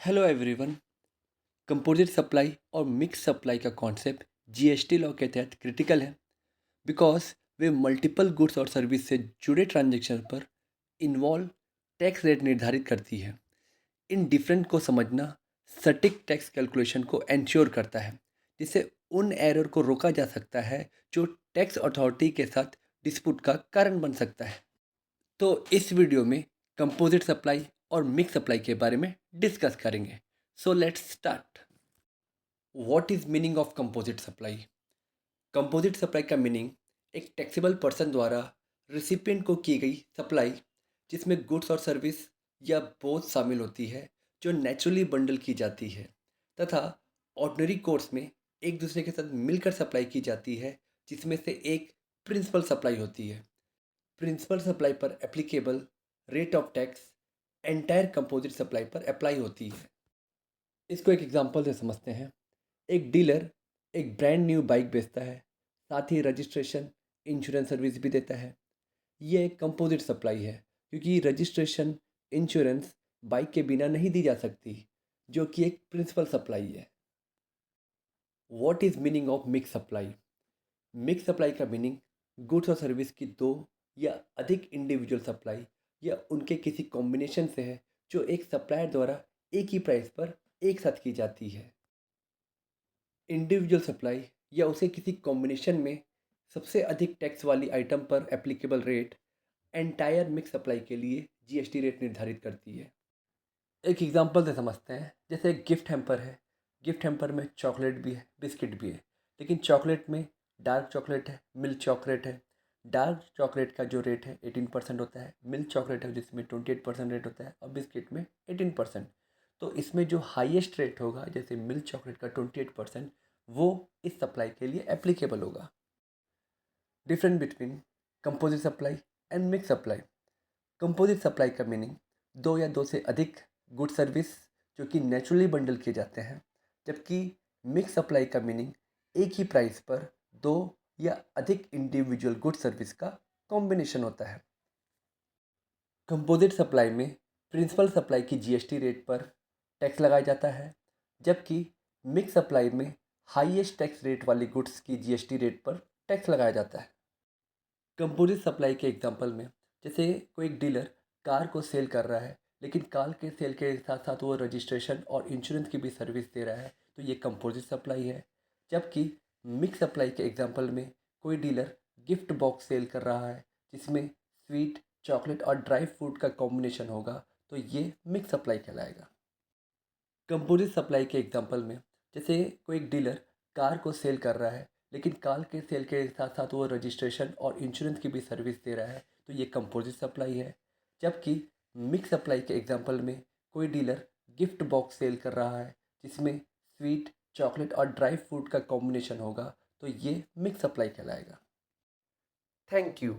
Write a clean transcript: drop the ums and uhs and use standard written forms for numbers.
Hello everyone. Composite supply और mix supply का concept GST law के तहत क्रिटिकल है बिकॉज वे मल्टीपल गुड्स और सर्विस से जुड़े ट्रांजैक्शन पर इन्वॉल्व टैक्स रेट निर्धारित करती है। इन डिफरेंट को समझना सटीक टैक्स कैलकुलेशन को एंश्योर करता है, जिससे उन एरर को रोका जा सकता है जो टैक्स अथॉरिटी के साथ डिस्प्यूट का कारण बन सकता है। तो इस वीडियो में कंपोजिट सप्लाई और मिक्स सप्लाई के बारे में डिस्कस करेंगे। So let's start. What is meaning of composite supply? Composite supply का मीनिंग एक टैक्सेबल पर्सन द्वारा रिसिपिएंट को की गई सप्लाई जिसमें गुड्स और सर्विस या बोथ शामिल होती है, जो नेचुरली बंडल की जाती है तथा ऑर्डिनरी कोर्स में एक दूसरे के साथ मिलकर सप्लाई की जाती है, जिसमें से एक प्रिंसिपल सप्लाई होती है। प्रिंसिपल सप्लाई पर applicable rate of tax entire composite supply पर अप्लाई होती है। इसको एक एग्जांपल से समझते हैं। एक डीलर एक ब्रांड न्यू बाइक बेचता है, साथ ही रजिस्ट्रेशन इंश्योरेंस सर्विस भी देता है। ये एक कंपोजिट सप्लाई है क्योंकि रजिस्ट्रेशन इंश्योरेंस बाइक के बिना नहीं दी जा सकती, जो कि एक प्रिंसिपल सप्लाई है। What is meaning of mix supply? Mix supply का मीनिंग गुड्स और सर्विस की दो या अधिक इंडिविजुअल सप्लाई या उनके किसी कॉम्बिनेशन से है, जो एक सप्लायर द्वारा एक ही प्राइस पर एक साथ की जाती है। इंडिविजुअल सप्लाई या उसे किसी कॉम्बिनेशन में सबसे अधिक टैक्स वाली आइटम पर applicable rate entire mix supply के लिए जीएसटी रेट निर्धारित करती है। एक एग्जांपल से समझते हैं। जैसे एक गिफ्ट हैम्पर है। गिफ्ट हैम्पर में चॉकलेट भी है, बिस्किट भी है, लेकिन चॉकलेट में डार्क चॉकलेट है, मिल्क चॉकलेट है। डार्क चॉकलेट का जो रेट है 18% होता है, मिल्क चॉकलेट है जिसमें 28% रेट होता है, और बिस्किट में 18%। तो इसमें जो हाईएस्ट रेट होगा, जैसे मिल्क चॉकलेट का 28%, वो इस सप्लाई के लिए एप्लीकेबल होगा। Different between composite supply and mix supply. Composite supply का मीनिंग दो या दो से अधिक गुड सर्विस जो कि नेचुरली बंडल किए जाते हैं, जबकि मिक्स सप्लाई का मीनिंग एक ही प्राइस पर दो या अधिक इंडिविजुअल गुड सर्विस का कॉम्बिनेशन होता है। कंपोजिट सप्लाई में प्रिंसिपल सप्लाई की जीएसटी रेट पर टैक्स लगाया जाता है, जबकि मिक्स सप्लाई में हाईएस्ट टैक्स रेट वाली गुड्स की जीएसटी रेट पर टैक्स लगाया जाता है। कंपोजिट सप्लाई के एग्जांपल में, जैसे कोई एक डीलर कार को सेल कर रहा है, लेकिन कार के सेल के साथ साथ वो रजिस्ट्रेशन और इंश्योरेंस की भी सर्विस दे रहा है, तो ये कंपोजिट सप्लाई है। जबकि मिक्स सप्लाई के एग्जांपल में कोई डीलर गिफ्ट बॉक्स सेल कर रहा है, जिसमें स्वीट, चॉकलेट और ड्राई फ्रूट का कॉम्बिनेशन होगा, तो ये मिक्स सप्लाई कहलाएगा। कंपोजिट सप्लाई के एग्जांपल में, जैसे कोई एक डीलर कार को सेल कर रहा है, लेकिन कार के सेल के साथ साथ वो रजिस्ट्रेशन और इंश्योरेंस की भी सर्विस दे रहा है, तो ये कंपोजिट सप्लाई है। जबकि मिक्स सप्लाई के एग्जांपल में कोई डीलर गिफ्ट बॉक्स सेल कर रहा है, जिसमें स्वीट, चॉकलेट और ड्राई फ्रूट का कॉम्बिनेशन होगा, तो ये मिक्स सप्लाई कहलाएगा। Thank you.